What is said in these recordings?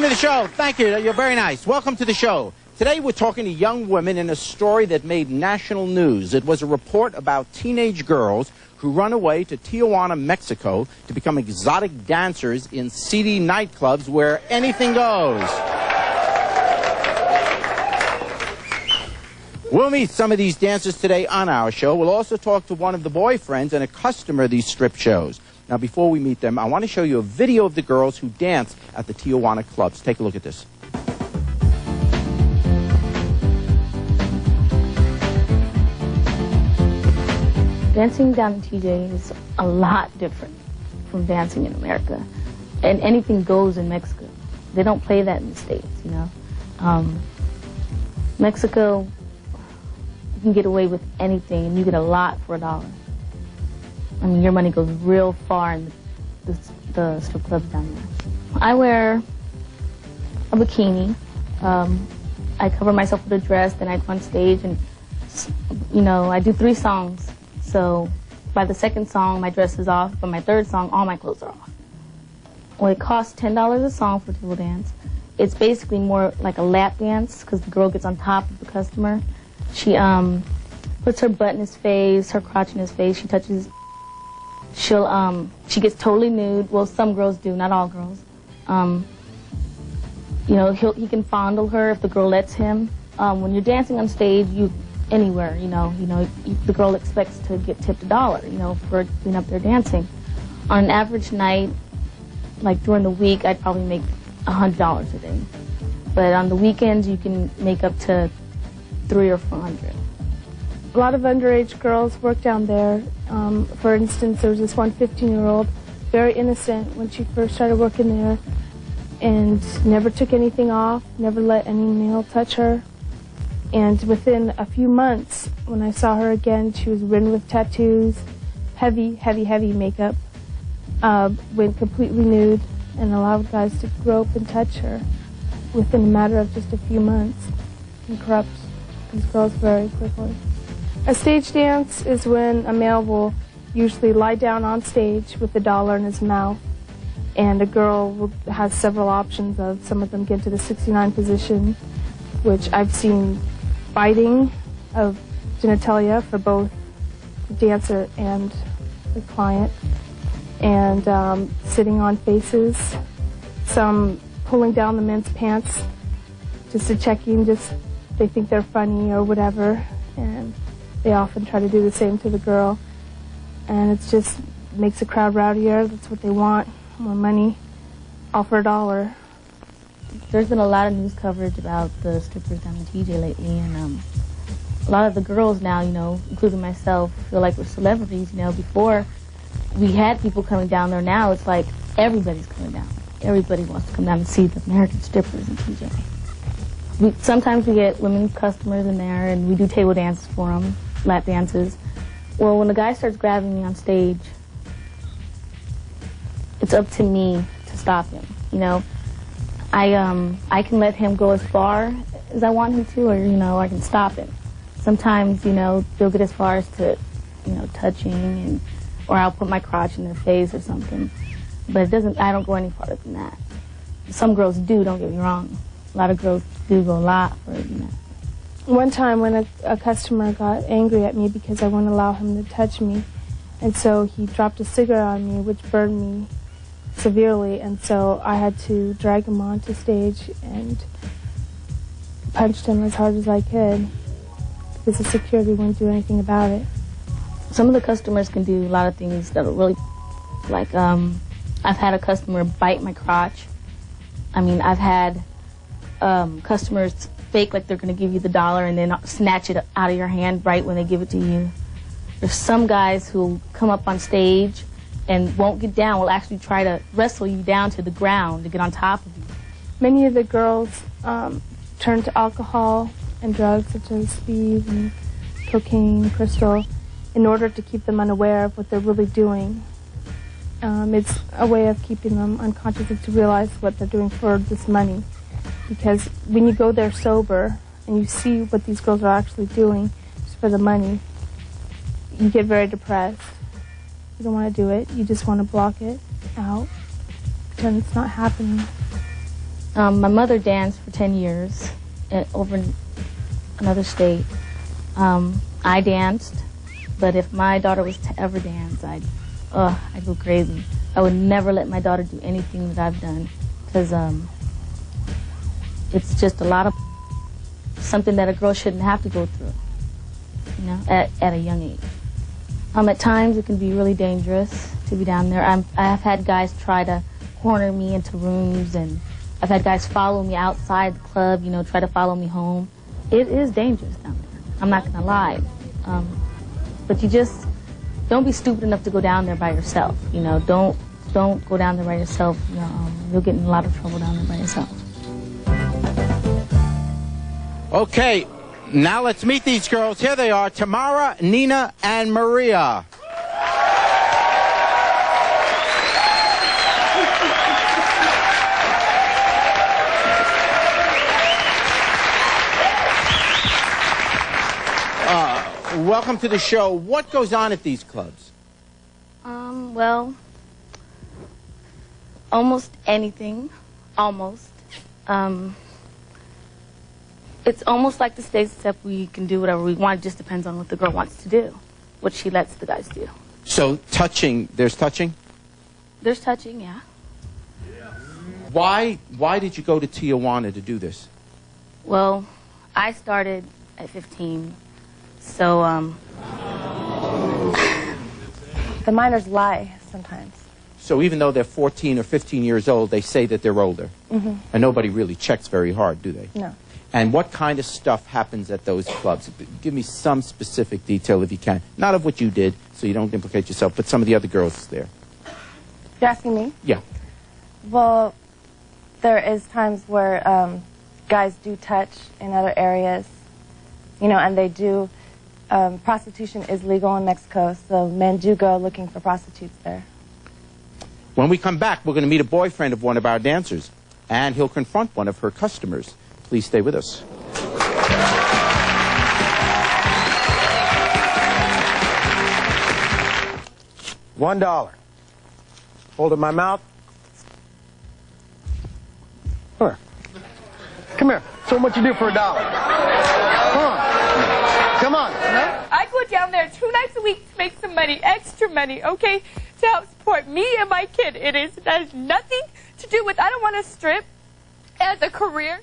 to the show. Thank you. You're very nice. Welcome to the show. Today we're talking to young women in a story that made national news. It was a report about teenage girls who run away to Tijuana, Mexico to become exotic dancers in seedy nightclubs where anything goes. We'll meet some of these dancers today on our show. We'll also talk to one of the boyfriends and a customer of these strip shows. Now, before we meet them, I want to show you a video of the girls who dance at the Tijuana clubs. Take a look at this. Dancing down in TJ is a lot different from dancing in America. And anything goes in Mexico. They don't play that in the States, you know. Mexico, you can get away with anything, and you get a lot for $1. I mean, your money goes real far in the strip clubs down there. I wear a bikini. I cover myself with a dress, then I go on stage, and, you know, I do 3 songs. So by the second song, my dress is off. By my third song, all my clothes are off. Well, it costs $10 a song for table dance. It's basically more like a lap dance because the girl gets on top of the customer. She puts her butt in his face, her crotch in his face. She touches. She gets totally nude. Well, some girls do, not all girls. You know, he can fondle her if the girl lets him. When you're dancing on stage, anywhere, you know, the girl expects to get tipped $1, you know, for being up there dancing. On an average night, like during the week, I'd probably make $100 a day. But on the weekends, you can make up to $300 or $400. A lot of underage girls work down there. For instance, there was this one 15-year-old, very innocent when she first started working there, and never took anything off, never let any male touch her. And within a few months, when I saw her again, she was ridden with tattoos, heavy, heavy, heavy makeup, went completely nude, and allowed guys to grope and touch her within a matter of just a few months and corrupt these girls very quickly. A stage dance is when a male will usually lie down on stage with $1 in his mouth, and a girl has several options of. Some of them get to the 69 position, which I've seen biting of genitalia for both the dancer and the client, and sitting on faces, some pulling down the men's pants just to check in, they think they're funny or whatever, and they often try to do the same to the girl, and it just makes the crowd rowdier. That's what they want, more money, all for $1. There's been a lot of news coverage about the strippers down in TJ lately, and a lot of the girls now, you know, including myself, feel like we're celebrities. You know, before we had people coming down there. Now it's like everybody's coming down. Everybody wants to come down and see the American strippers in TJ. Sometimes we get women customers in there, and we do table dances for them, lap dances. Well, when the guy starts grabbing me on stage, it's up to me to stop him, you know. I can let him go as far as I want him to, or, you know, I can stop him. Sometimes, you know, they'll get as far as to, you know, touching, or I'll put my crotch in their face or something. But I don't go any farther than that. Some girls do, don't get me wrong. A lot of girls do go a lot further than that. One time when a customer got angry at me because I wouldn't allow him to touch me, and so he dropped a cigarette on me, which burned me severely, and so I had to drag him onto stage and punched him as hard as I could because the security wouldn't do anything about it. Some of the customers can do a lot of things that are really, like, I've had a customer bite my crotch. I mean, I've had customers fake like they're going to give you the $1 and then snatch it out of your hand right when they give it to you. There's some guys who come up on stage and won't get down, will actually try to wrestle you down to the ground to get on top of you. Many of the girls turn to alcohol and drugs such as speed and cocaine, crystal, in order to keep them unaware of what they're really doing. It's a way of keeping them unconscious to realize what they're doing for this money. Because when you go there sober and you see what these girls are actually doing just for the money, you get very depressed. You don't want to do it. You just want to block it out, pretend it's not happening. My mother danced for 10 years over in another state. I danced, but if my daughter was to ever dance, I'd go crazy. I would never let my daughter do anything that I've done, because it's just a lot of something that a girl shouldn't have to go through, you know, at a young age. At times it can be really dangerous to be down there. I've had guys try to corner me into rooms, and I've had guys follow me outside the club, you know, try to follow me home. It is dangerous down there. I'm not going to lie. But you just don't be stupid enough to go down there by yourself. You know, don't go down there by yourself. You know, you'll get in a lot of trouble down there by yourself. Okay, now let's meet these girls. Here they are, Tamara, Nina, and Maria. Welcome to the show. What goes on at these clubs? Well, almost anything. Almost. It's almost like the States, except we can do whatever we want. It just depends on what the girl wants to do, what she lets the guys do. So touching, there's touching? There's touching, yeah. Why did you go to Tijuana to do this? Well, I started at 15, so the minors lie sometimes. So even though they're 14 or 15 years old, they say that they're older. Mm-hmm. And nobody really checks very hard, do they? No. And what kind of stuff happens at those clubs? Give me some specific detail if you can. Not of what you did, so you don't implicate yourself, but some of the other girls there. You're asking me? Yeah. Well, there is times where guys do touch in other areas, you know, and they do. Prostitution is legal in Mexico, so men do go looking for prostitutes there. When we come back, we're going to meet a boyfriend of one of our dancers, and he'll confront one of her customers. Please stay with us. $1. Hold it in my mouth. Come here. Come here. Show 'em what you do for $1. Come on. Come on. I go down there 2 nights a week to make some money, extra money, okay, to help support me and my kid. That has nothing to do with, I don't want to strip as a career.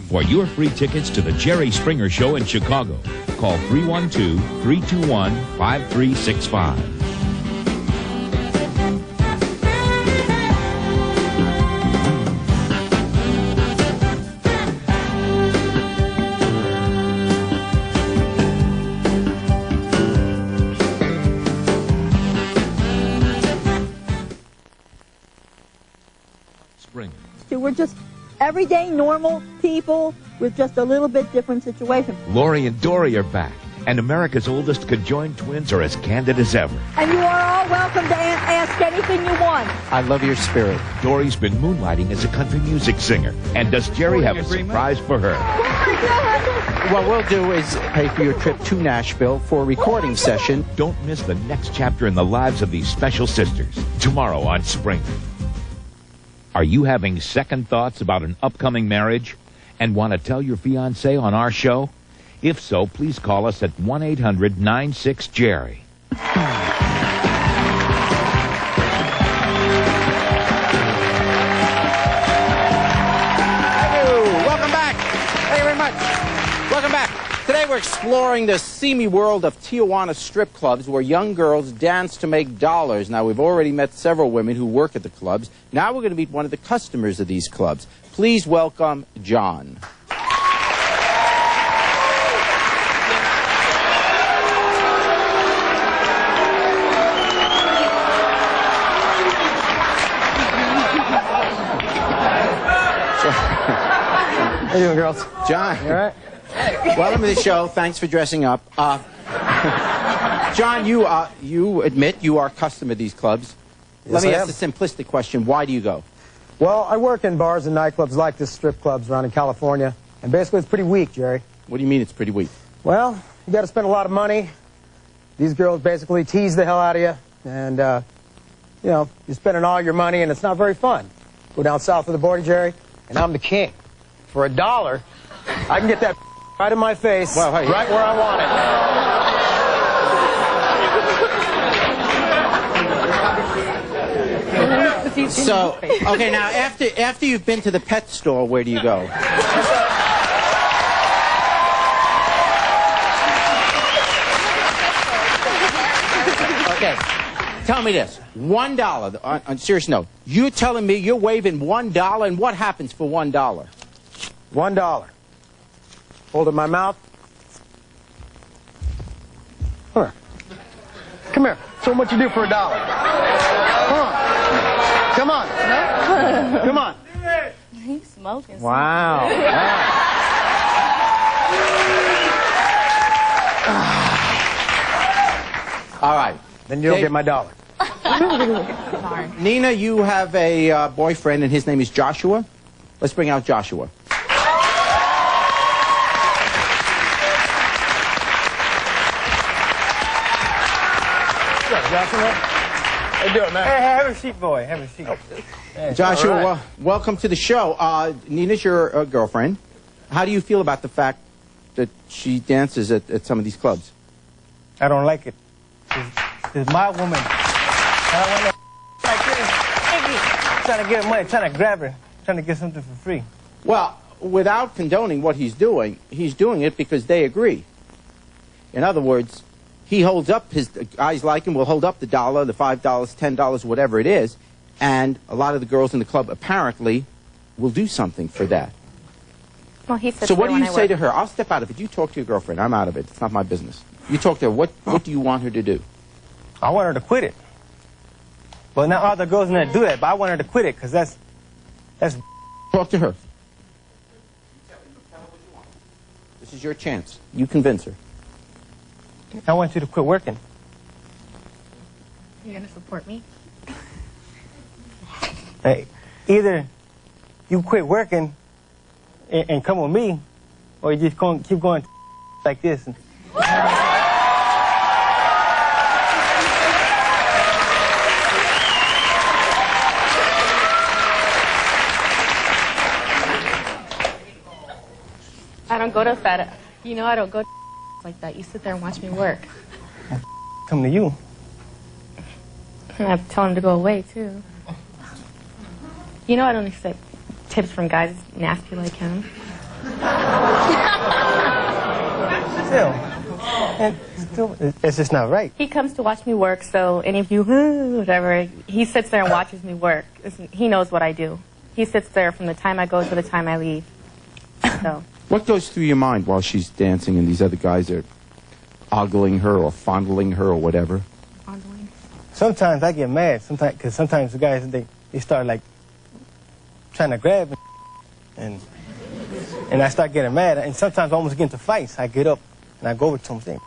For your free tickets to the Jerry Springer Show in Chicago, call 312-321-5365. We're just everyday, normal people with just a little bit different situation. Lori and Dory are back, and America's oldest conjoined twins are as candid as ever. And you are all welcome to ask anything you want. I love your spirit. Dory's been moonlighting as a country music singer. And does Jerry have a surprise for her? What we'll do is pay for your trip to Nashville for a recording session. Don't miss the next chapter in the lives of these special sisters, tomorrow on Springer. Are you having second thoughts about an upcoming marriage and want to tell your fiancé on our show? If so, please call us at 1-800-96-JERRY. Welcome back. Thank you very much. Welcome back. Today we're exploring the seamy world of Tijuana strip clubs where young girls dance to make dollars. Now, we've already met several women who work at the clubs. Now we're going to meet one of the customers of these clubs. Please welcome John. How you doing, girls? John. You all right? Welcome to the show. Thanks for dressing up. John, you admit you are a customer of these clubs. Let me ask a simplistic question. Why do you go? Well, I work in bars and nightclubs like this, strip clubs around in California, and basically it's pretty weak, Jerry. What do you mean it's pretty weak? Well, you got to spend a lot of money. These girls basically tease the hell out of you, and, you know, you're spending all your money, and it's not very fun. Go down south of the border, Jerry, and I'm the king. For $1, I can get that right in my face, Well, hey. right where I want it. So, okay, now after you've been to the pet store, where do you go? Okay, tell me this. $1, on a serious note, you're telling me you're waving $1, and what happens for $1? $1. Hold it in my mouth. Huh. Come here. So what you do for $1? Come on. Come on. He's smoking. Wow. All right. Then you don't get my $1. Nina, you have a boyfriend, and his name is Joshua. Let's bring out Joshua. Joshua? How you doing, man? Hey, have a seat, boy. Have a seat. Yeah, Joshua, right. welcome to the show. Nina's your girlfriend. How do you feel about the fact that she dances at some of these clubs? I don't like it. It's my woman. I don't want no like this. Trying to get money, trying to grab her, trying to get something for free. Well, without condoning what he's doing it because they agree. In other words, he holds up his guys like him will hold up the $1, the $5, $10, whatever it is, and a lot of the girls in the club apparently will do something for that. Well, he said So what do you say to her? I'll step out of it. You talk to your girlfriend. I'm out of it. It's not my business. You talk to her. What do you want her to do? I want her to quit it. But not all the girls in there do that, but I want her to quit it because that's... Talk to her. This is your chance. You convince her. I want you to quit working. You're going to support me? Hey, either you quit working and come with me, or you just keep going like this. I don't go to that. You know, I don't go like that. You sit there and watch me work. Come to you. And I tell him to go away, too. You know I don't expect tips from guys nasty like him. Still, it's just not right. He comes to watch me work, so any of you, whatever, he sits there and watches me work. He knows what I do. He sits there from the time I go to the time I leave. So. What goes through your mind while she's dancing and these other guys are ogling her or fondling her or whatever? Fondling? Sometimes I get mad, because sometimes the guys, they start, like, trying to grab me, and I start getting mad, and sometimes I almost get into fights. I get up, and I go over to them saying,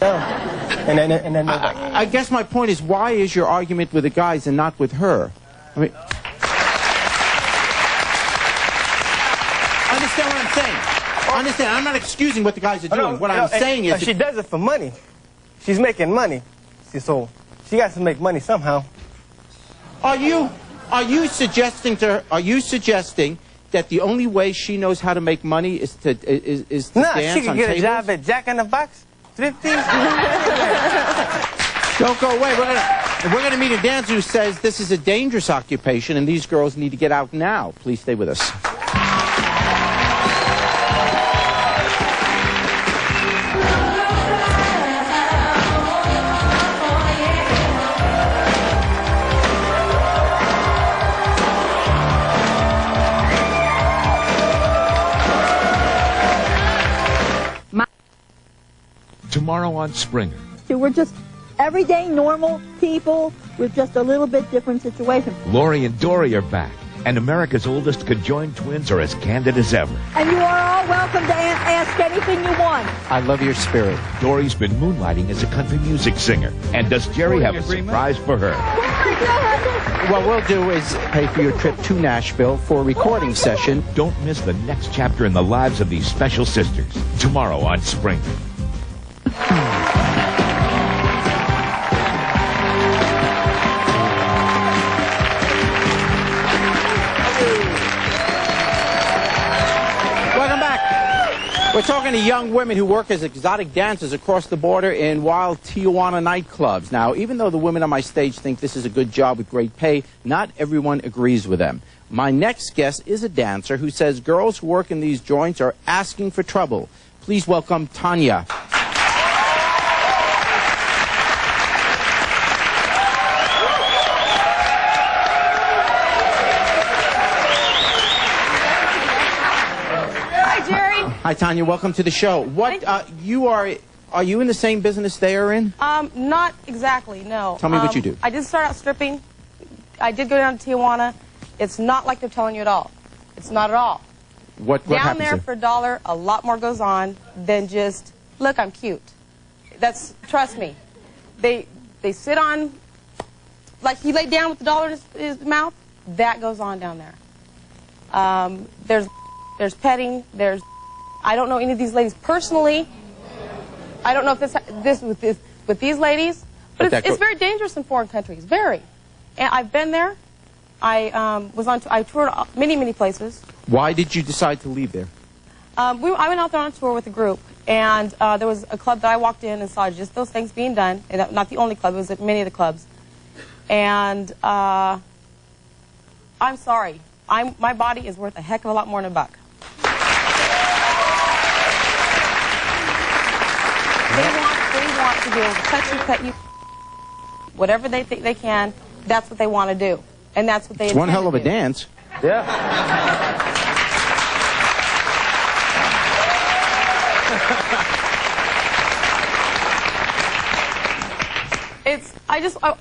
and then I guess my point is, why is your argument with the guys and not with her? I mean, understand what I'm saying? Understand, I'm not excusing what the guys are doing. What I'm saying is... She does it for money. She's making money. So she has to make money somehow. Are you suggesting to her, that the only way she knows how to make money is to dance on tables? She can get a job at Jack in the Box, Thrifty. Don't go away. We're gonna meet a dancer who says this is a dangerous occupation and these girls need to get out now. Please stay with us. Tomorrow on Springer. We're just everyday, normal people with just a little bit different situation. Lori and Dory are back, and America's oldest conjoined twins are as candid as ever. And you are all welcome to ask anything you want. I love your spirit. Dory's been moonlighting as a country music singer. And does Jerry have a surprise for her? What we'll do is pay for your trip to Nashville for a recording session. Don't miss the next chapter in the lives of these special sisters. Tomorrow on Springer. We're talking to young women who work as exotic dancers across the border in wild Tijuana nightclubs. Now, even though the women on my stage think this is a good job with great pay, not everyone agrees with them. My next guest is a dancer who says girls who work in these joints are asking for trouble. Please welcome Tanya. Hi, Tanya. Welcome to the show. What are you in the same business they are in? Not exactly, no. Tell me what you do. I did start out stripping. I did go down to Tijuana. It's not like they're telling you at all. It's not at all. What down happens there for $1, a lot more goes on than just, look, I'm cute. Trust me. They sit on, like he laid down with the $1 in his mouth, that goes on down there. There's petting, I don't know any of these ladies personally. I don't know if this with these ladies, but it's very dangerous in foreign countries, very. And I've been there. I toured many places. Why did you decide to leave there? I went out there on a tour with a group, and there was a club that I walked in and saw just those things being done. And not the only club; it was at many of the clubs. And I'm sorry, my body is worth a heck of a lot more than $1. They want to be able to touch you, cut you, whatever they think they can. That's what they want to do, and that's what they. It's one hell of a dance. Yeah.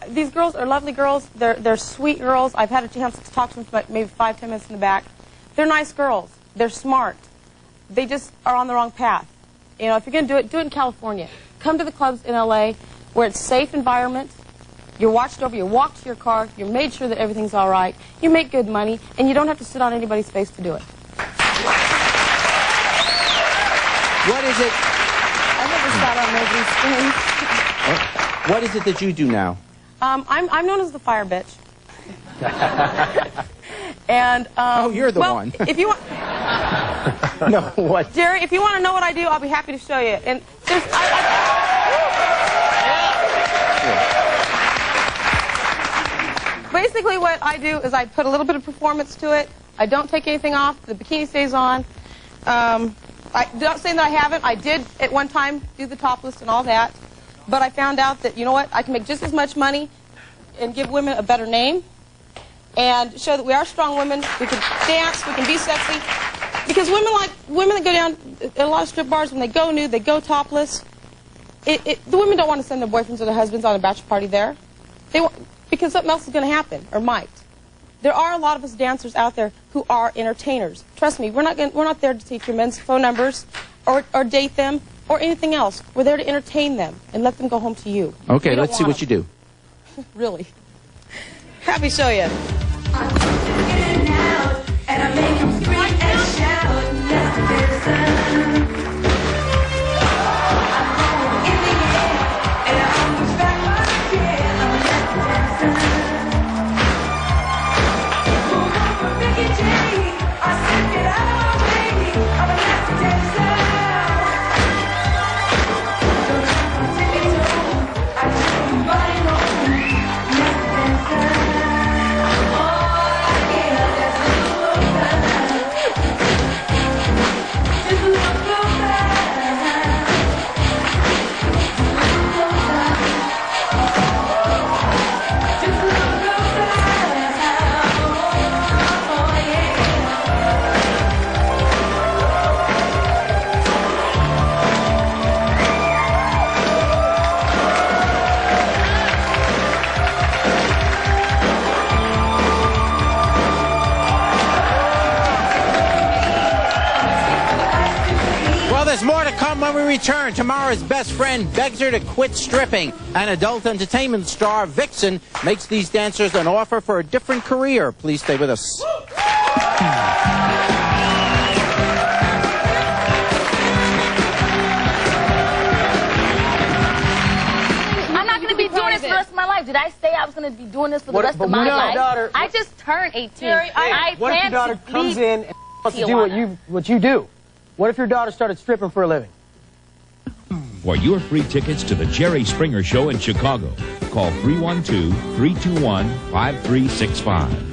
These girls are lovely girls. They're sweet girls. I've had a chance to talk to them for maybe 5-10 minutes in the back. They're nice girls. They're smart. They just are on the wrong path. You know, if you're going to do it in California. Come to the clubs in LA where it's a safe environment. You're watched over. You walk to your car. You're made sure that everything's all right. You make good money, and you don't have to sit on anybody's face to do it. What is it? I never sat on nobody's things. What is it that you do now? I'm known as the fire bitch. And oh, you're the one. If you want, no, what? Jerry, if you want to know what I do, I'll be happy to show you. And there's, basically, what I do is I put a little bit of performance to it. I don't take anything off. The bikini stays on. I'm not saying that I haven't. I did at one time do the topless and all that, but I found out that, you know what, I can make just as much money and give women a better name and show that we are strong women. We can dance. We can be sexy. Because women that go down at a lot of strip bars, when they go nude, they go topless. The women don't want to send their boyfriends or their husbands on a bachelor party there. Because something else is going to happen, or might. There are a lot of us dancers out there who are entertainers. Trust me, we're not there to take your men's phone numbers or date them or anything else. We're there to entertain them and let them go home to you. Okay, let's see what you do. Really? Happy to show you. There's more to come when we return. Tomorrow's best friend begs her to quit stripping. An adult entertainment star, Vixen, makes these dancers an offer for a different career. Please stay with us. I'm not going to be doing this for the rest of my life. Did I say I was going to be doing this for the rest of my life? Daughter, I just turned 18. what if your daughter comes in and wants to do what you do? What if your daughter started stripping for a living? For your free tickets to the Jerry Springer Show in Chicago, call 312-321-5365.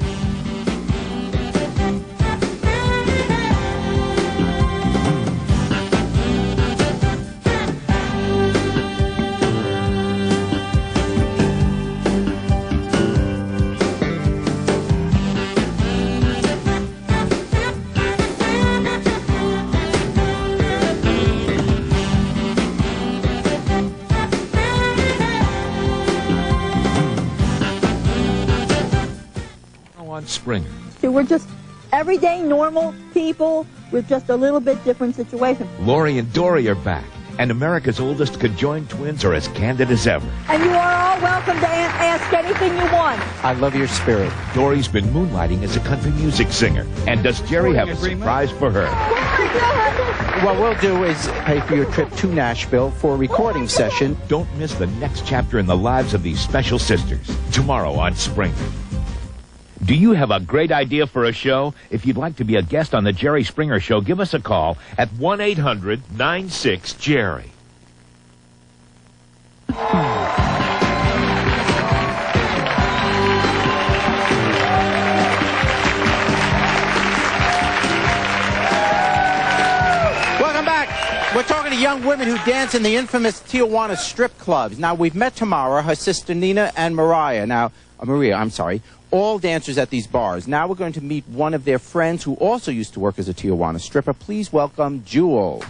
Springer. We're just everyday, normal people with just a little bit different situation. Lori and Dory are back, and America's oldest conjoined twins are as candid as ever. And you are all welcome to ask anything you want. I love your spirit. Dory's been moonlighting as a country music singer. And does Jerry have a surprise for her? What we'll do is pay for your trip to Nashville for a recording session. Don't miss the next chapter in the lives of these special sisters, tomorrow on Springer. Do you have a great idea for a show? If you'd like to be a guest on the Jerry Springer Show, give us a call at 1-800-96-JERRY. Welcome back. We're talking to young women who dance in the infamous Tijuana strip clubs. Now, we've met Tamara, her sister Nina, and Maria, all dancers at these bars. Now we're going to meet one of their friends who also used to work as a Tijuana stripper. Please welcome Jewel.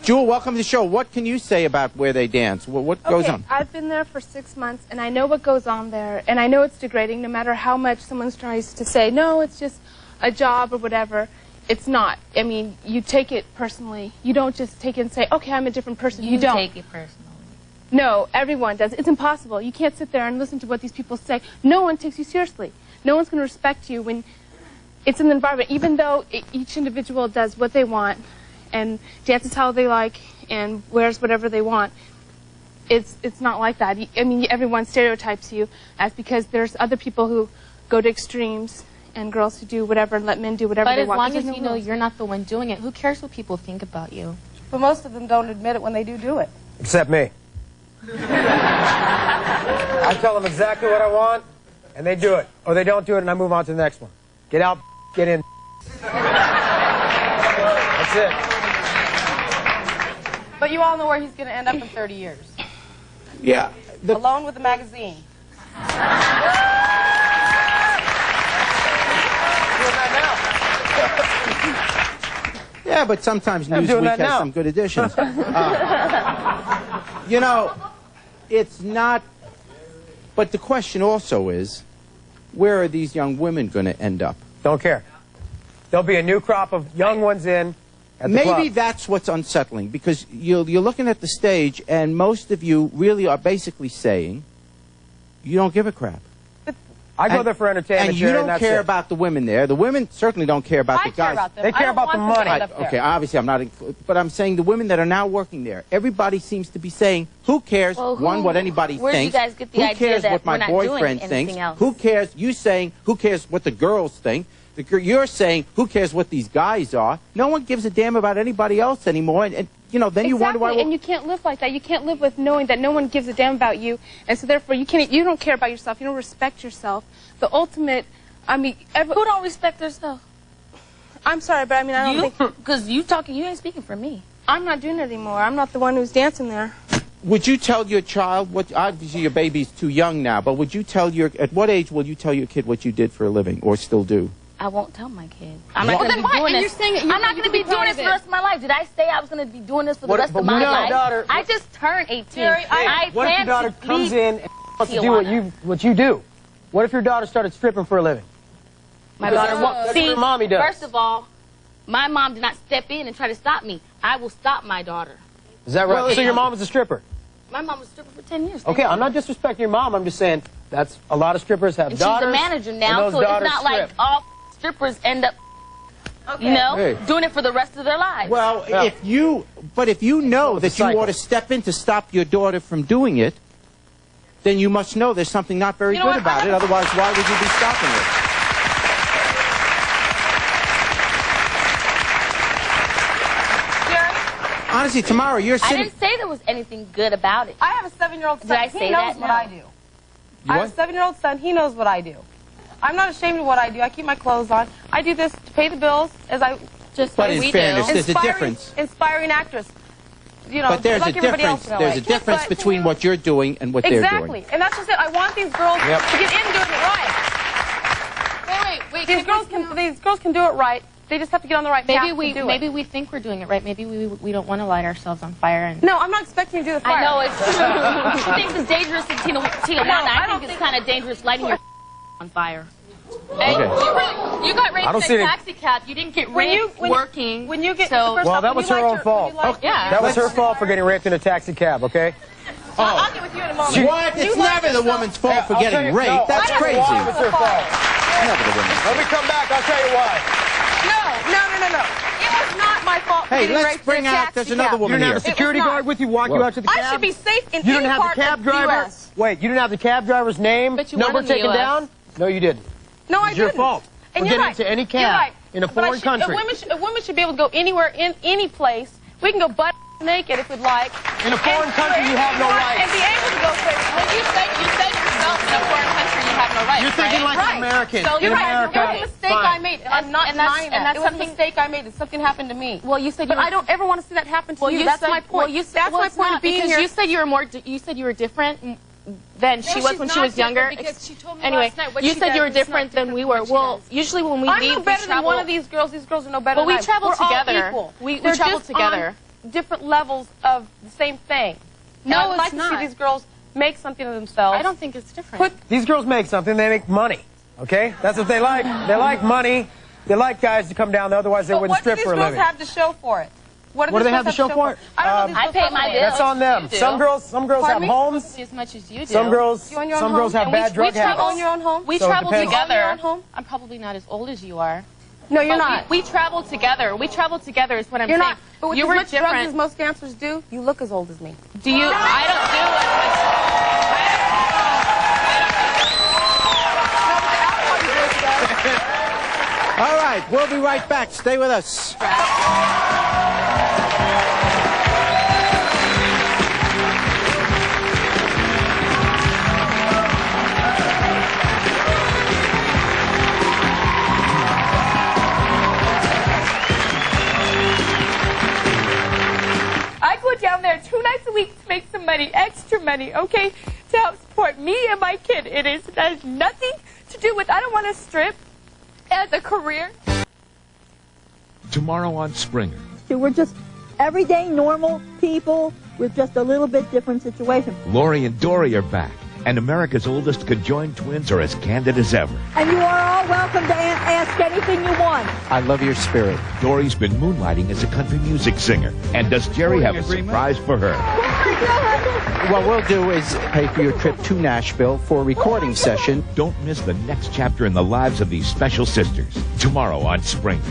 Jewel, welcome to the show. What can you say about where they dance? What goes on? I've been there for 6 months, and I know what goes on there, and I know it's degrading no matter how much someone tries to say, no, it's just a job or whatever. It's not. I mean, you take it personally. You don't just take it and say, okay, I'm a different person. You don't take it personally. No, everyone does. It's impossible. You can't sit there and listen to what these people say. No one takes you seriously. No one's going to respect you when it's an environment, even though each individual does what they want and dances how they like and wears whatever they want. It's not like that. I mean, everyone stereotypes you as because there's other people who go to extremes and girls who do whatever and let men do whatever they want. But as long as you know you're not the one doing it, who cares what people think about you? But most of them don't admit it when they do it. Except me. I tell them exactly what I want, and they do it. Or they don't do it, and I move on to the next one. Get out, get in. That's it. But you all know where he's going to end up in 30 years. Yeah. Alone with a magazine. Yeah, but sometimes Newsweek has some good editions. You know, it's not... But the question also is, where are these young women going to end up? Don't care. There'll be a new crop of young ones in at the club. Maybe that's what's unsettling, because you're looking at the stage, and most of you really are basically saying, you don't give a crap. I go there for entertainment. And you don't care about the women there. The women certainly don't care about the guys. I care about them. They care about the money. Okay, obviously I'm not, but I'm saying the women that are now working there, everybody seems to be saying, who cares, what anybody where thinks, do you guys get the who idea cares that what my we're not boyfriend doing thinks, anything else? who cares, you saying, who cares what the girls think, you're saying, who cares what these guys are. No one gives a damn about anybody else anymore, and you know, then you wonder why... and you can't live like that. You can't live with knowing that no one gives a damn about you, and so therefore you don't care about yourself, you don't respect yourself. The ultimate, I mean... Who don't respect themselves? I'm sorry, but I mean, I don't think... Because you ain't speaking for me. I'm not doing it anymore. I'm not the one who's dancing there. Would you tell your child what... Obviously, your baby's too young now, but would you tell your... At what age will you tell your kid what you did for a living, or still do? I won't tell my kid. I'm not going to be doing this. I'm not going to be doing this for the rest of my life. Did I say I was going to be doing this for the rest of my life? Daughter, I just turned 18. What if your daughter comes in and wants to do what you do? What if your daughter started stripping for a living? My daughter won't. See, what mommy does. First of all, my mom did not step in and try to stop me. I will stop my daughter. Is that right? So your mom is a stripper? My mom was a stripper for 10 years. Okay, I'm not disrespecting your mom. I'm just saying that's a lot of strippers have daughters. She's a manager now, so it's not like all strippers end up, doing it for the rest of their lives. Well, if you know that you ought to step in to stop your daughter from doing it, then you must know there's something not very good about it. Otherwise, why would you be stopping it? Honestly, Tamara, you're sitting... I didn't say there was anything good about it. I have a 7-year-old son. Did I say he knows that? what No. I do. I have a 7-year-old son. He knows what I do. I'm not ashamed of what I do. I keep my clothes on. I do this to pay the bills, as I just But like in we fairness, do. there's a difference. Inspiring actress. You know, But there's like a everybody difference. else in LA. There's a difference But- between what you're doing and what they're doing. Exactly, and that's just it. I want these girls to get in doing it right. Wait. These girls can do it right. They just have to get on the right path to do it. Maybe we think we're doing it right. Maybe we don't want to light ourselves on fire. And No, I'm not expecting you to do the fire. I know it's true. She thinks it's dangerous in Tijuana. I think it's kind of dangerous lighting your on fire. Hey, Okay. you got raped I don't in see a it. taxi cab. You didn't get When raped you- working. When you get so, first Well, off, that when was you her light own your- fault. when you light- yeah. That was her fault for getting raped in a taxi cab, okay? I'll get with you in a moment. What? It's never the woman's fault for getting raped. That's crazy. Why it was her fault. Never the woman's fault. Let me come back. I'll tell you why. No. It was not my fault for Hey, getting let's raped bring in a out, taxi there's another cab. You woman didn't here. have a security guard with you, walk you out to the cab? I should be safe in You didn't any have part the cab of the driver? US. Wait, you didn't have the cab driver's name, But you number won in the taken US. down? No, you didn't. No, I It's your didn't. fault. And for you're getting right. into any You're cab right. in a But foreign country. A woman should be able to go anywhere in any place. We can go butt naked if we'd like. In a foreign country, you have no rights. And be able to go places. Well, you said yourself in a foreign country you have no rights. You're thinking right? like an American. So in you're right. America. It was a mistake I made. I'm not and that's- denying that. and that's It was a something- mistake I made. That something happened to me. Well, you said But you were, I don't ever want to see that happen to well, you. you That's said, my point. Well, you said, That's well, my it's point not, of being because here. you said you were more. You said you were different than she was when she was younger. Because she told me Anyway, last night what you she said does you were is not different than we from were. what she Well, does. usually when we I'm leave, no better we than travel. one of these girls. These girls are no better Well, than we I am. travel We're together. All equal. We They're travel just together. on different levels of the same thing. No, And I'd it's like to not. see these girls make something of themselves. I don't think it's different. These girls make something, they make money. Okay? That's what they like. They like money. They like guys to come down there, otherwise they But wouldn't strip for a What do these living. girls have to show for it? What do they have to show for it? I don't know. These I girls pay have my money. bills. That's on them. You do. Some girls have Pardon me? homes. As much as you do. Some girls You own your own home? have And bad drug travel- habits. Own your own home? We So it travel depends. together. You own your own home? I'm probably not as old as you are. No, you're But not. We travel together. We travel together is what I'm You're saying. not. But with you as were much drugs different. as most dancers do, you look as old as me. Do you? I don't do it. All right, we'll be right back. Stay with us. I go down there 2 nights a week to make some money, extra money, okay, to help support me and my kid. That has nothing to do with, I don't want to strip as a career. Tomorrow on Springer. We're just everyday normal people with just a little bit different situation. Lori and Dory are back, and America's oldest conjoined twins are as candid as ever. And you are all welcome to ask anything you want. I love your spirit. Dory's been moonlighting as a country music singer, and does Jerry have a surprise for her? What we'll do is pay for your trip to Nashville for a recording session. Don't miss the next chapter in the lives of these special sisters. Tomorrow on Springer.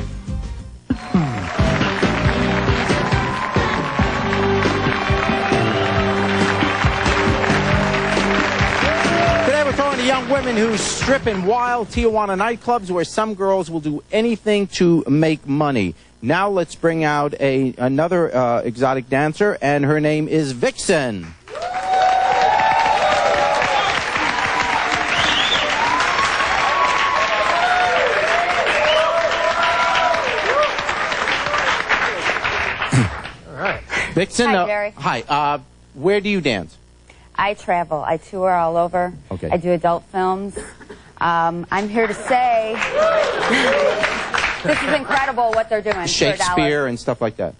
Today we're talking to young women who strip in wild Tijuana nightclubs where some girls will do anything to make money. Now let's bring out another exotic dancer, and her name is Vixen. Vixen, Hi, Jerry. Hi. Where do you dance? I travel. I tour all over. Okay. I do adult films. I'm here to say this is incredible what they're doing for $1. Shakespeare and stuff like that.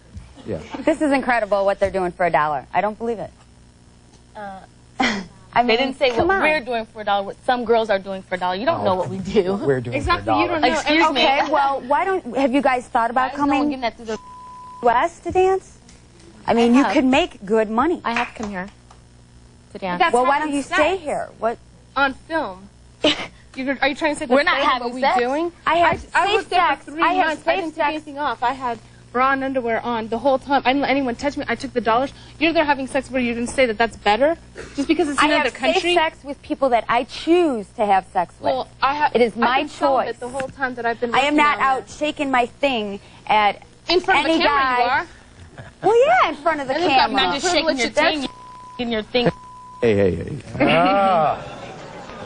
Yeah. This is incredible what they're doing for $1. I don't believe it. I mean, They didn't say come what on. we're doing for $1. What some girls are doing for $1. You don't know what we do. We're doing Exactly, for $1. you don't know. Excuse me. Okay, well, why don't have you guys thought about Why is no one coming getting that through the west to dance? I mean, you have. could make good money. I have to come here to dance. That's Well, why having don't you sex stay here? What? on film? Are you trying to say We're not having what sex. we're doing? I had I safe worked there sex. for 3 I had months. I safe didn't take sex. anything off. I had bra and underwear on the whole time. I didn't let anyone touch me. I took the dollars. You're there having sex where you didn't say that that's better? Just because it's in another country? I have safe sex with people that I choose to have sex with. Well, it is my I've been choice. The whole time that I've been I am not down out shaking my thing at in front any of the camera, guy. you are. Well, yeah, in front of the camera. I'm not just shaking your thing, in your thing. Hey.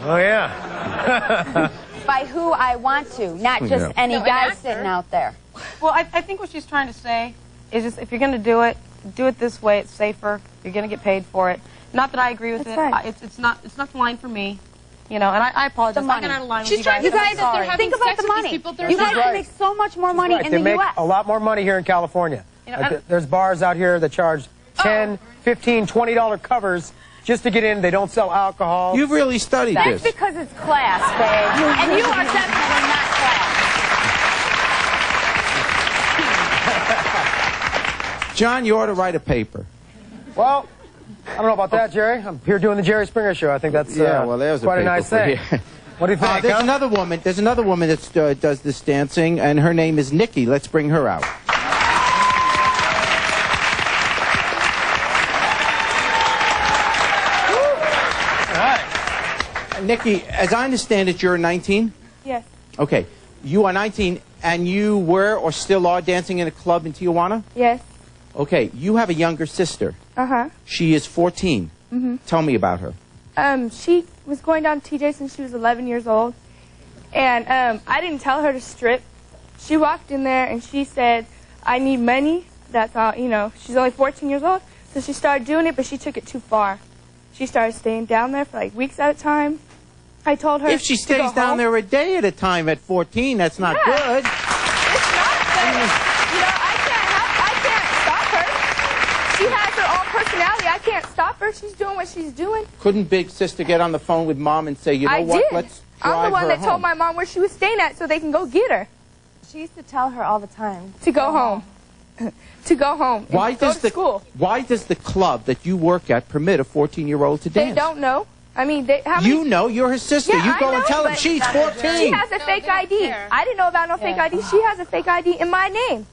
Oh, yeah. By who I want to, not just any guy sitting out there. Well, I think what she's trying to say is just if you're going to do it this way. It's safer. You're going to get paid for it. Not that I agree with it. Right. It's not the line for me. You know, and I apologize. I got out of line with you guys. You guys, that they're having think about sex the with money. these people. You guys make so much more money in the They make U.S. a lot more money here in California. You know, There's bars out here that charge $10, $15, $20 covers just to get in. They don't sell alcohol. You've really studied That's this. because it's class, babe. And you are definitely not class. John, you ought to write a paper. Well, I don't know about that, Jerry. I'm here doing the Jerry Springer Show. I think that's there's quite a paper nice for thing. you. What do you think? There's another woman. There's another woman that does this dancing, and her name is Nikki. Let's bring her out. Nikki, as I understand it, you're 19? Yes. Okay. You are 19, and you were or still are dancing in a club in Tijuana? Yes. Okay. You have a younger sister. Uh-huh. She is 14. Mm-hmm. Tell me about her. She was going down to TJ since she was 11 years old. And I didn't tell her to strip. She walked in there and she said, I need money. That's all, you know, she's only 14 years old. So she started doing it, but she took it too far. She started staying down there for like weeks at a time. I told her if she stays down there a day at a time at 14, that's not good. It's not good. You know, I can't stop her. She has her own personality. I can't stop her. She's doing what she's doing. Couldn't Big Sister get on the phone with Mom and say, you know what, let's drive I'm the one her that home. told my mom where she was staying at so they can go get her. She used to tell her all the time. To go home. To go home. Why go does to school. Why does the club that you work at permit a 14-year-old to dance? They don't know. I mean, how many... You know, you're her sister. Yeah, you go and tell them but she's 14. She has a fake ID. I didn't know about no fake ID. She has a fake ID in my name.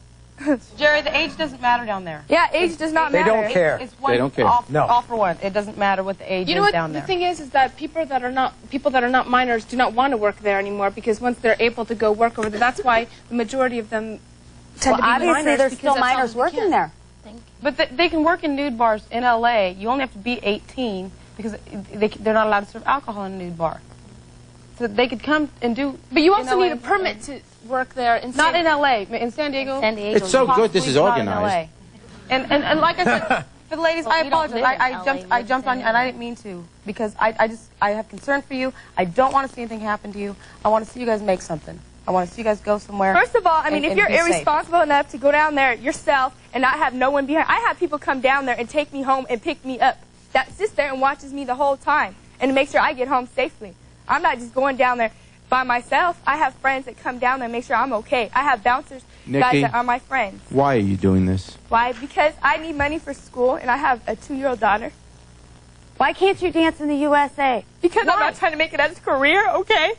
Jerry, the age doesn't matter down there. Yeah, age does not matter. They don't care. It's one They don't care. All for one. It doesn't matter what the age You know is what down there. the thing is that people that are not minors do not want to work there anymore because once they're able to go work over there, that's why the majority of them tend to be minors. Obviously, there's because still that's all minors they working can. there. But they can work in nude bars in L.A. You only have to be 18 because they're not allowed to serve alcohol in a nude bar. So they could come and do. But you also in LA, need a permit to work there. Not in L.A. In San Diego. San Diego. It's so good this is Possibly not in organized. LA. And like I said, for the ladies, I we don't apologize. live in LA, I jumped on you, and I didn't mean to because I have concern for you. I don't want to see anything happen to you. I want to see you guys make something. I want to see you guys go somewhere. First of all, I mean, if you're be safe. irresponsible enough to go down there yourself and not have no one behind, I have people come down there and take me home and pick me up. That sits there and watches me the whole time and makes sure I get home safely. I'm not just going down there by myself. I have friends that come down there and make sure I'm okay. I have bouncers, Nikki, guys that are my friends. Why are you doing this? Why? Because I need money for school and I have a 2-year-old daughter. Why can't you dance in the USA? Because I'm not trying to make it as a career, okay?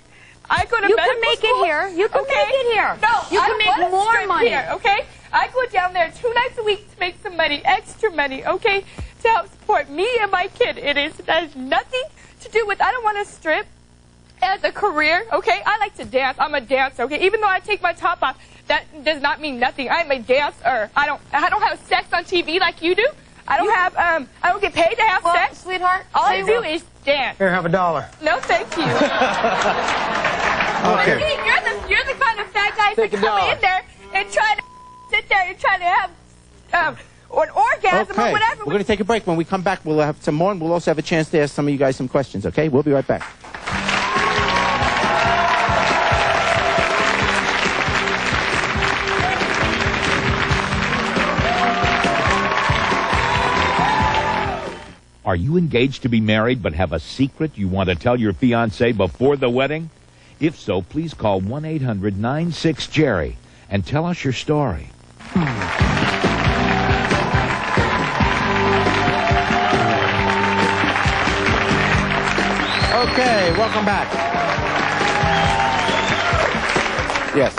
I go to You medical can make school. it here. You can Okay. make it here. No, You I can don't make wanna more strip money. Here, okay? I go down there 2 nights a week to make some money, extra money, okay? To help support me and my kid. That has nothing to do with, I don't want to strip as a career, okay? I like to dance. I'm a dancer, okay? Even though I take my top off, that does not mean nothing. I'm a dancer. I don't have sex on TV like you do. I don't have, I don't get paid to have sex. Sweetheart, All I do is dance. Here, have $1. No, thank you. Okay. You're the kind of fat guys that Take come $1. in there and try to sit there and try to have an orgasm or whatever. We're going to take a break. When we come back, we'll have some more, and we'll also have a chance to ask some of you guys some questions, okay? We'll be right back. Are you engaged to be married but have a secret you want to tell your fiancé before the wedding? If so, please call 1-800-96-JERRY and tell us your story. Okay, welcome back. Yes.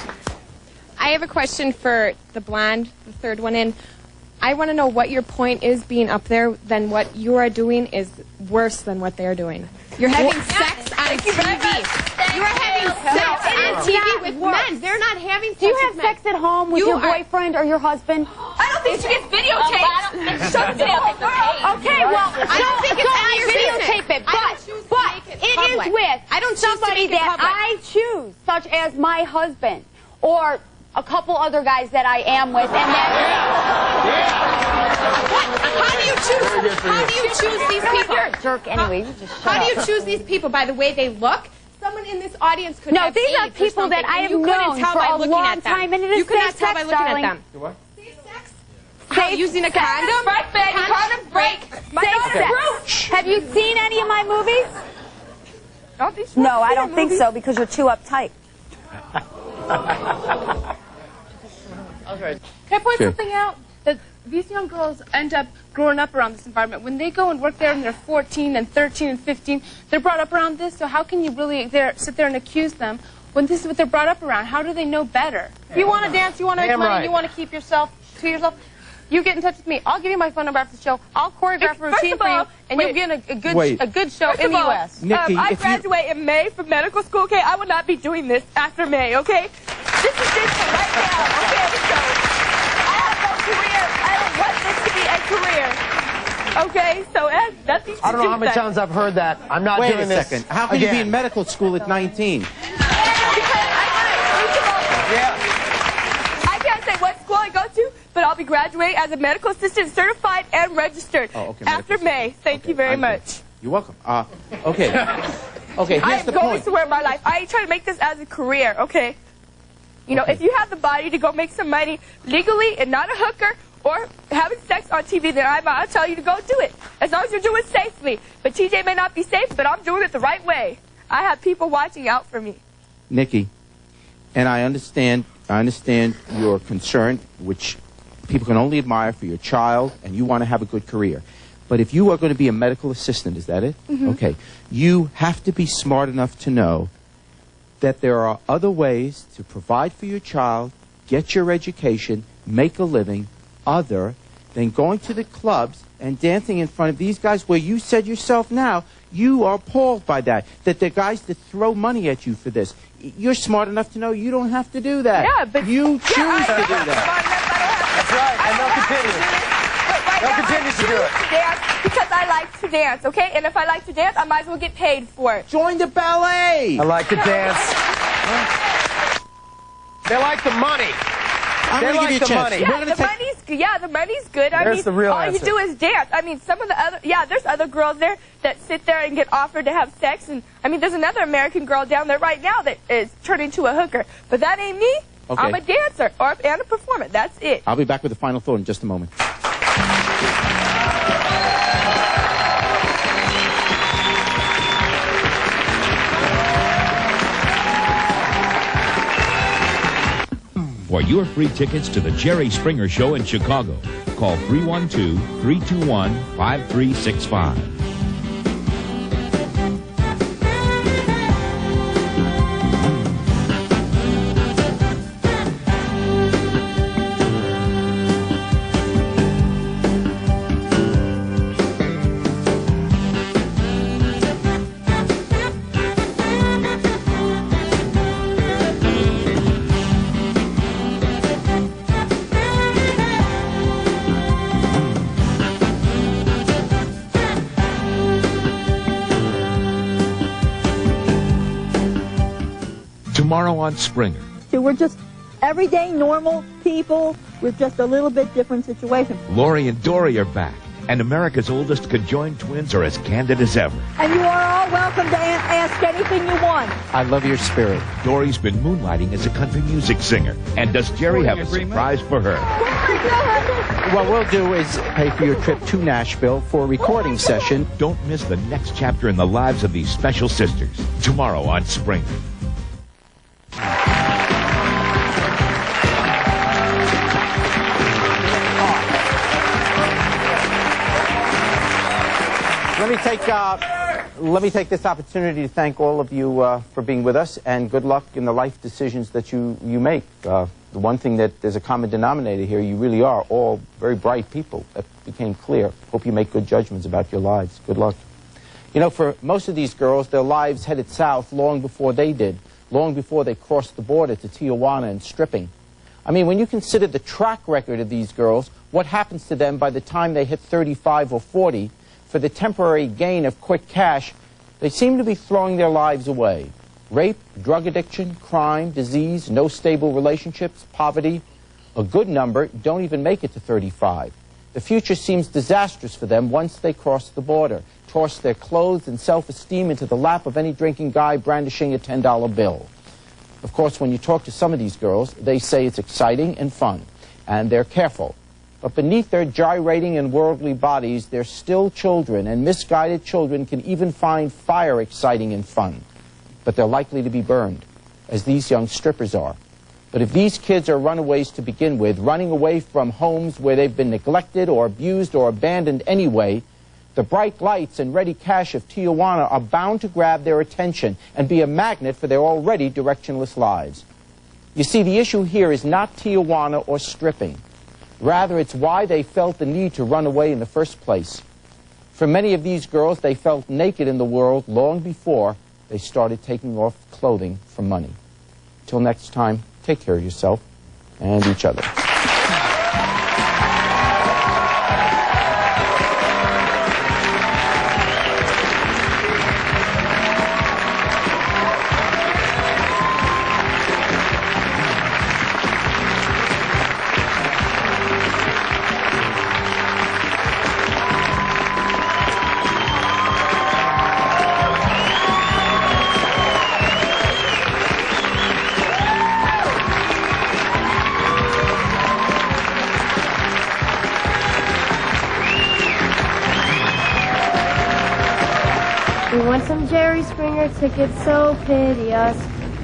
I I have a question for the blonde, the third one in. I want to know what your point is being up there, then what you are doing is worse than what they're doing. You're having sex on TV. You are having sex on TV with men. They're not having sex. Do you have sex at home with your boyfriend or your husband? I don't think she gets videotaped. Show the videotape. Okay, well, I don't think it's on your videotape it, but it is with somebody that I choose, such as my husband or a couple other guys that I am with, and that. How do you choose these people? You're a jerk anyway. You just How do you choose these people? By the way they look? Someone in this audience could No, have these are AIDS or people that something, I have and you couldn't known tell for by a looking long at them. time, and it is You could not safe tell by sex, looking darling. at them. What? How, using a condom? Right, baby. Condom break. Safe sex. Have you seen any of my movies? No, I don't think so because you're too uptight. Can I point something out? That these young girls end up growing up around this environment. When they go and work there and they're 14 and 13 and 15, they're brought up around this, so how can you really sit there and accuse them when this is what they're brought up around? How do they know better? If you want to dance, you want to make money, right. you want to keep yourself to yourself, you get in touch with me. I'll give you my phone number after the show. I'll choreograph a routine for you, and you'll get a good show in the U.S. Nikki, I graduate in May from medical school, okay? I will not be doing this after May, okay? This is this for right now, okay? So I have no career. I don't want this to be a career, okay? So it has nothing to do with I don't know how many that. times I've heard that. I'm not Wait doing a this. second. How can you be in medical school at 19? I can't say what school I go to, but I'll be graduating as a medical assistant, certified and registered after May. Thank you very much. You're welcome. Okay. Okay, I here's am the going point. somewhere in my life. I ain't trying to make this as a career, okay? You know, if you have the body to go make some money legally and not a hooker or having sex on TV, then I'll tell you to go do it. As long as you're doing it safely. But TJ may not be safe, but I'm doing it the right way. I have people watching out for me. Nikki, and I understand your concern, which people can only admire for your child, and you want to have a good career. But if you are going to be a medical assistant, is that it? Mhm. Okay. You have to be smart enough to know that there are other ways to provide for your child, get your education, make a living, other than going to the clubs and dancing in front of these guys where you said yourself now, you are appalled by that they're guys that throw money at you for this. You're smart enough to know you don't have to do that. Yeah, but you choose to do that. That's right, and they'll continue. They'll continue to do it. Dance because I like to dance, okay? And if I like to dance, I might as well get paid for it. Join the ballet. I like to dance. They like the money. I'm They going to like give you a the chance. money. We're Yeah, gonna the take- money's good. Yeah, the money's good. I There's mean, the real all you answer. do is dance. I mean, some of the other, there's other girls there that sit there and get offered to have sex. And I mean, there's another American girl down there right now that is turning into a hooker. But that ain't me. Okay. I'm a dancer and a performer. That's it. I'll be back with the final thought in just a moment. For your free tickets to the Jerry Springer Show in Chicago, call 312-321-5365. Tomorrow on Springer. So we're just everyday, normal people with just a little bit different situation. Lori and Dory are back, and America's oldest conjoined twins are as candid as ever. And you are all welcome to ask anything you want. I love your spirit. Dory's been moonlighting as a country music singer. And does Jerry have a surprise for her? What we'll do is pay for your trip to Nashville for a recording session. Don't miss the next chapter in the lives of these special sisters. Tomorrow on Springer. Let me take let me take this opportunity to thank all of you for being with us, and good luck in the life decisions that you make. The one thing that there's a common denominator here, you really are all very bright people. That became clear. Hope you make good judgments about your lives. Good luck. You know, for most of these girls, their lives headed south long before they did, long before they crossed the border to Tijuana and stripping. I mean, when you consider the track record of these girls, what happens to them by the time they hit 35 or 40, for the temporary gain of quick cash, they seem to be throwing their lives away. Rape, drug addiction, crime, disease, no stable relationships, poverty. A good number don't even make it to 35. The future seems disastrous for them once they cross the border, toss their clothes and self-esteem into the lap of any drinking guy brandishing a $10 bill. Of course, when you talk to some of these girls, they say it's exciting and fun, and they're careful. But beneath their gyrating and worldly bodies, they're still children, and misguided children can even find fire exciting and fun. But they're likely to be burned, as these young strippers are. But if these kids are runaways to begin with, running away from homes where they've been neglected or abused or abandoned anyway, the bright lights and ready cash of Tijuana are bound to grab their attention and be a magnet for their already directionless lives. You see, the issue here is not Tijuana or stripping. Rather, it's why they felt the need to run away in the first place. For many of these girls, they felt naked in the world long before they started taking off clothing for money. Till next time, take care of yourself and each other. We want some Jerry Springer tickets, so pity us.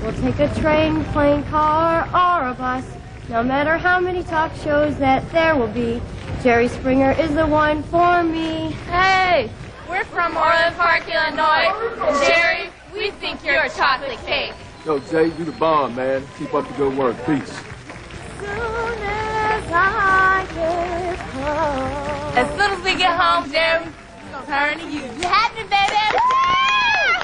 We'll take a train, plane, car, or a bus. No matter how many talk shows that there will be, Jerry Springer is the one for me. Hey, we're from Orland Park, Illinois. And Jerry, we think you're a chocolate cake. Yo, Jay, you the bomb, man. Keep up the good work. Peace. Soon as I get home. As soon as we get home, Jerry, we're gonna turn to you. You happy, baby?